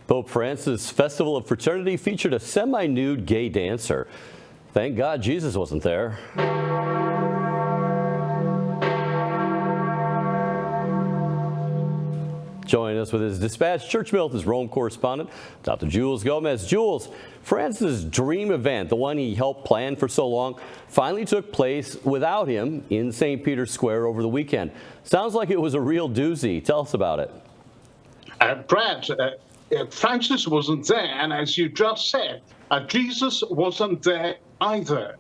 Pope Francis' Festival of Fraternity featured a semi-nude gay dancer. Thank God Jesus wasn't there. Joining us with his dispatch, Church Militant's Rome correspondent, Dr. Jules Gomes. Jules, Francis' dream event, the one he helped plan for so long, finally took place without him in St. Peter's Square over the weekend. Sounds like it was a real doozy. Tell us about it. Brad, Francis wasn't there, and as you just said, Jesus wasn't there either.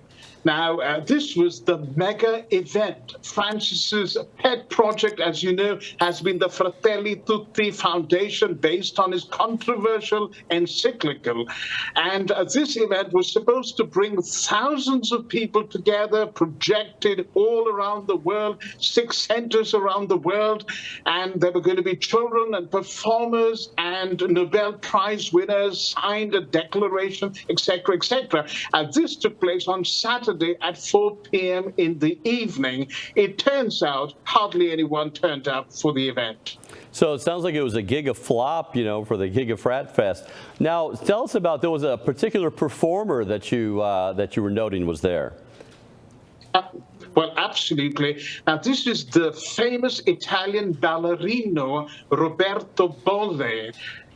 Now, this was the mega event. Francis's pet project, as you know, has been the Fratelli Tutti Foundation, based on his controversial encyclical. And this event was supposed to bring thousands of people together, projected all around the world, 6 centers around the world. And there were going to be children and performers and Nobel Prize winners, signed a declaration, etc., etc. And this took place on Saturday at 4 p.m. in the evening. It turns out hardly anyone turned up for the event. So it sounds like it was a giga flop, for the Giga Frat Fest. Now, tell us about, there was a particular performer that you were noting was there. Well, absolutely. Now, this is the famous Italian ballerino Roberto Bolle.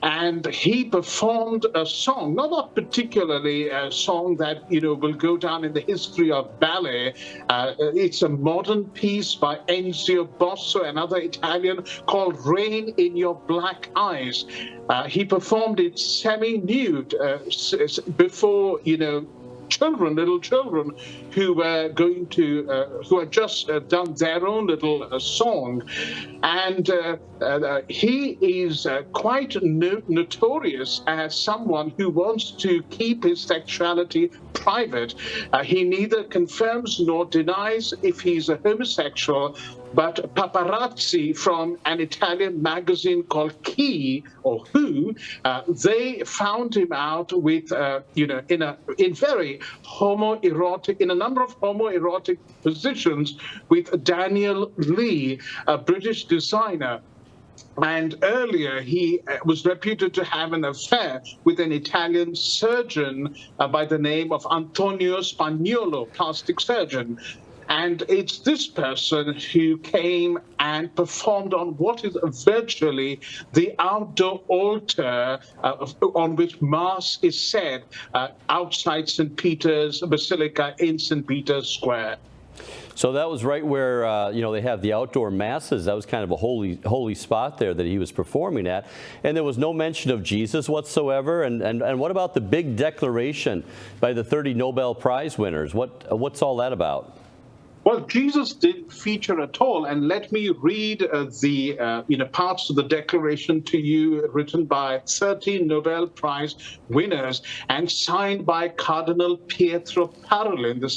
And he performed a song, not particularly a song that, will go down in the history of ballet. It's a modern piece by Enzio Bosso, another Italian, called Rain in Your Black Eyes. He performed it semi-nude before, little children who were who had just done their own little song. And he is quite notorious as someone who wants to keep his sexuality private. He neither confirms nor denies if he's a homosexual, but paparazzi from an Italian magazine called Chi, or Who, they found him out with, in very homoerotic, in a number of homoerotic positions with Daniel Lee, a British designer. And earlier, he was reputed to have an affair with an Italian surgeon by the name of Antonio Spagnolo, plastic surgeon. And it's this person who came and performed on what is virtually the outdoor altar on which Mass is said outside St. Peter's Basilica in St. Peter's Square. So that was right where, they have the outdoor masses. That was kind of a holy spot there that he was performing at. And there was no mention of Jesus whatsoever. And what about the big declaration by the 30 Nobel Prize winners? What's all that about? Well, Jesus didn't feature at all, and let me read the parts of the declaration to you, written by 13 Nobel Prize winners and signed by Cardinal Pietro Parolin, the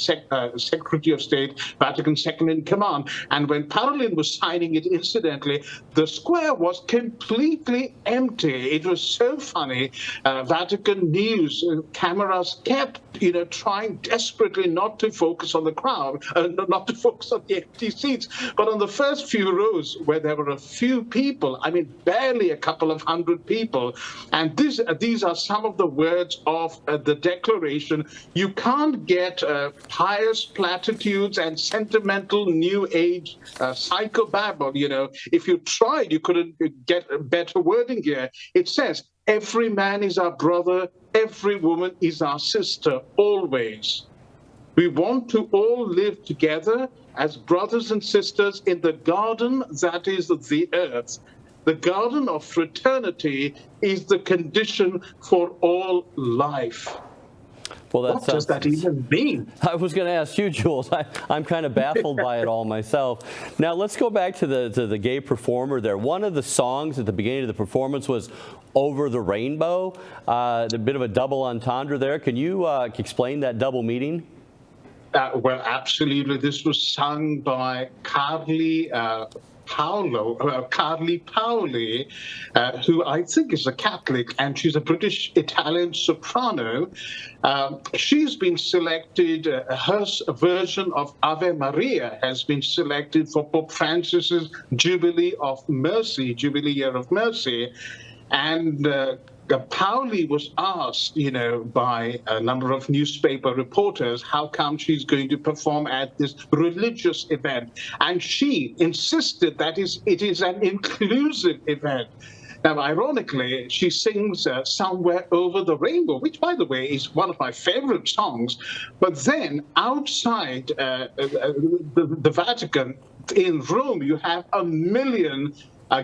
Secretary of State, Vatican Second in Command. And when Parolin was signing it, incidentally, the square was completely empty. It was so funny. Vatican News cameras kept, trying desperately not to focus on the crowd, not to focus on the empty seats, but on the first few rows where there were a few people, barely a couple of hundred people. And these are some of the words of the declaration. You can't get pious platitudes and sentimental New Age psychobabble. If you tried, you couldn't get a better wording here. It says, every man is our brother, every woman is our sister, always. We want to all live together as brothers and sisters in the garden that is the earth. The garden of fraternity is the condition for all life. Well, what does that even mean? I was going to ask you, Jules. I'm kind of baffled by it all myself. Now, let's go back to the gay performer there. One of the songs at the beginning of the performance was Over the Rainbow, a bit of a double entendre there. Can you explain that double meaning? Well, absolutely. This was sung by Carly Paoli, who I think is a Catholic, and she's a British-Italian soprano. She's been selected, her version of Ave Maria has been selected for Pope Francis's Jubilee of Mercy, Jubilee Year of Mercy. And Pauli was asked, by a number of newspaper reporters, how come she's going to perform at this religious event. And she insisted that it is an inclusive event. Now, ironically, she sings Somewhere Over the Rainbow, which, by the way, is one of my favorite songs. But then outside the Vatican in Rome, you have 1 million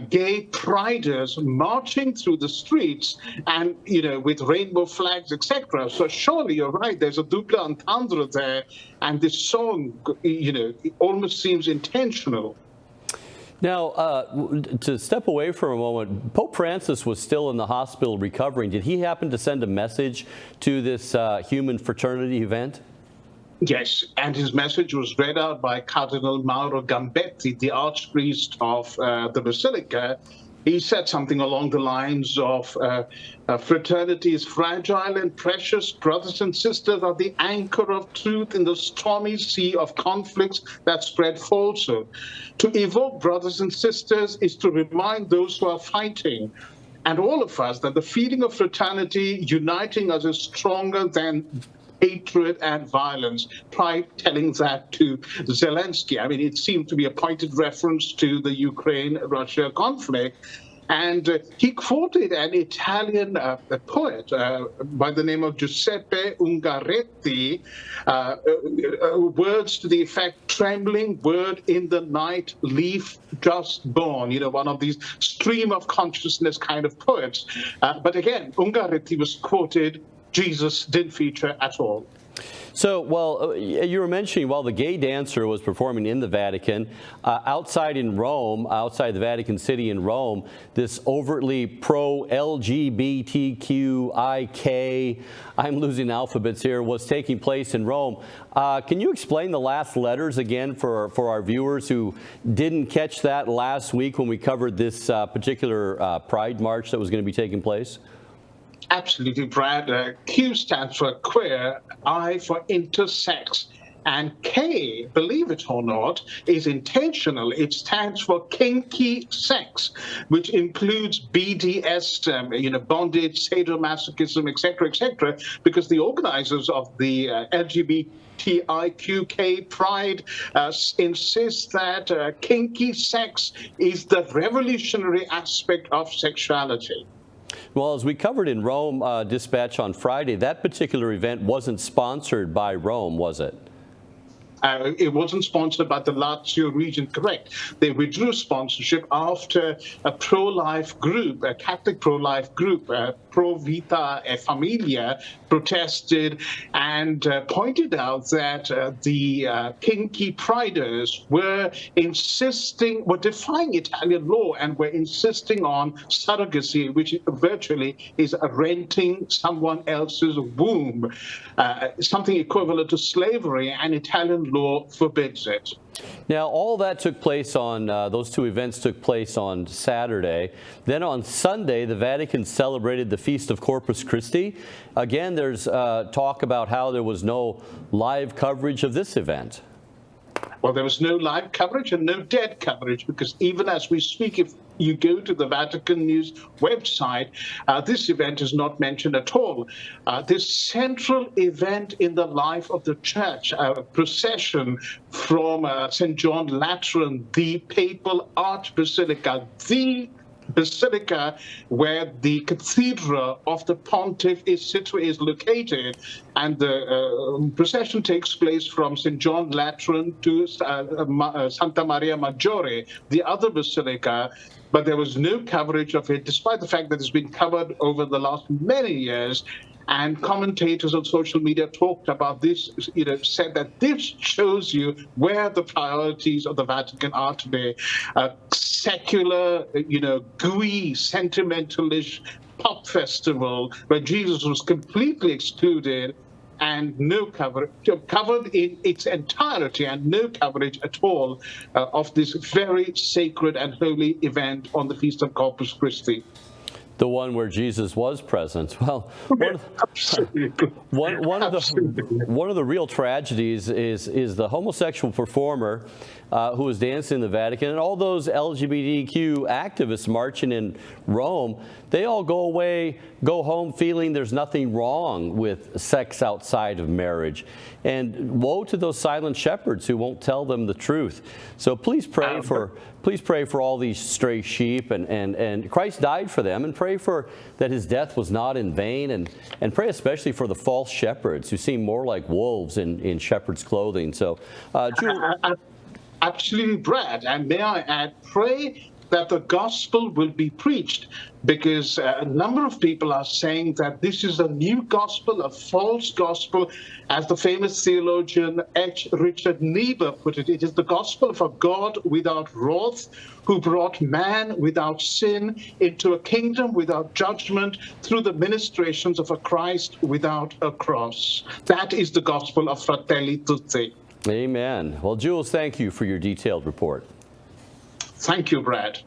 gay priders marching through the streets and, with rainbow flags, etc. So surely you're right, there's a double entendre there. And this song, it almost seems intentional. Now, to step away for a moment, Pope Francis was still in the hospital recovering. Did he happen to send a message to this human fraternity event? Yes, and his message was read out by Cardinal Mauro Gambetti, the Archpriest of the Basilica. He said something along the lines of, fraternity is fragile and precious. Brothers and sisters are the anchor of truth in the stormy sea of conflicts that spread falsehood. To evoke brothers and sisters is to remind those who are fighting, and all of us, that the feeling of fraternity uniting us is stronger than hatred and violence. Try telling that to Zelensky. I mean, it seemed to be a pointed reference to the Ukraine-Russia conflict. And he quoted an Italian poet by the name of Giuseppe Ungaretti, words to the effect, trembling word in the night, leaf just born, one of these stream of consciousness kind of poets. But again, Ungaretti was quoted, Jesus didn't feature at all. So, well, you were mentioning while the gay dancer was performing in the Vatican, outside in Rome, outside the Vatican City in Rome, this overtly pro-LGBTQIK, I'm losing alphabets here, was taking place in Rome. Can you explain the last letters again for our viewers who didn't catch that last week when we covered this particular Pride March that was going to be taking place? Absolutely, Brad. Q stands for queer, I for intersex, and K, believe it or not, is intentional. It stands for kinky sex, which includes BDS, bondage, sadomasochism, etc., because the organizers of the LGBTIQK Pride insist that kinky sex is the revolutionary aspect of sexuality. Well, as we covered in Rome Dispatch on Friday, that particular event wasn't sponsored by Rome, was it? It wasn't sponsored by the Lazio region, correct. They withdrew sponsorship after a pro-life group, a Catholic pro-life group, Pro Vita e Familia, protested and pointed out that the kinky priders were defying Italian law and were insisting on surrogacy, which virtually is renting someone else's womb, something equivalent to slavery, and Italian law forbids it. Now, all that took place on, those two events took place on Saturday. Then on Sunday, the Vatican celebrated the Feast of Corpus Christi. Again, there's talk about how there was no live coverage of this event. Well, there was no live coverage and no dead coverage, because even as we speak, if you go to the Vatican News website, this event is not mentioned at all. This central event in the life of the church, a procession from St. John Lateran, the papal archbasilica, the basilica where the cathedral of the pontiff is located, and the procession takes place from St. John Lateran to Santa Maria Maggiore, the other basilica. But there was no coverage of it, despite the fact that it's been covered over the last many years. And commentators on social media talked about this, said that this shows you where the priorities of the Vatican are today. Secular, gooey, sentimentalish pop festival where Jesus was completely excluded, and no covered in its entirety, and no coverage at all of this very sacred and holy event on the Feast of Corpus Christi. The one where Jesus was present. Well, one of the real tragedies is the homosexual performer who was dancing in the Vatican, and all those LGBTQ activists marching in Rome. They all go home feeling there's nothing wrong with sex outside of marriage. And woe to those silent shepherds who won't tell them the truth. So please pray for all these stray sheep, and Christ died for them, and pray for that his death was not in vain, and pray especially for the false shepherds who seem more like wolves in shepherd's clothing. So, absolutely, Brad. And may I add, pray that the gospel will be preached, because a number of people are saying that this is a new gospel, a false gospel. As the famous theologian H. Richard Niebuhr put it, it is the gospel of a God without wrath, who brought man without sin into a kingdom without judgment through the ministrations of a Christ without a cross. That is the gospel of Fratelli Tutti. Amen. Well, Jules, thank you for your detailed report. Thank you, Brad.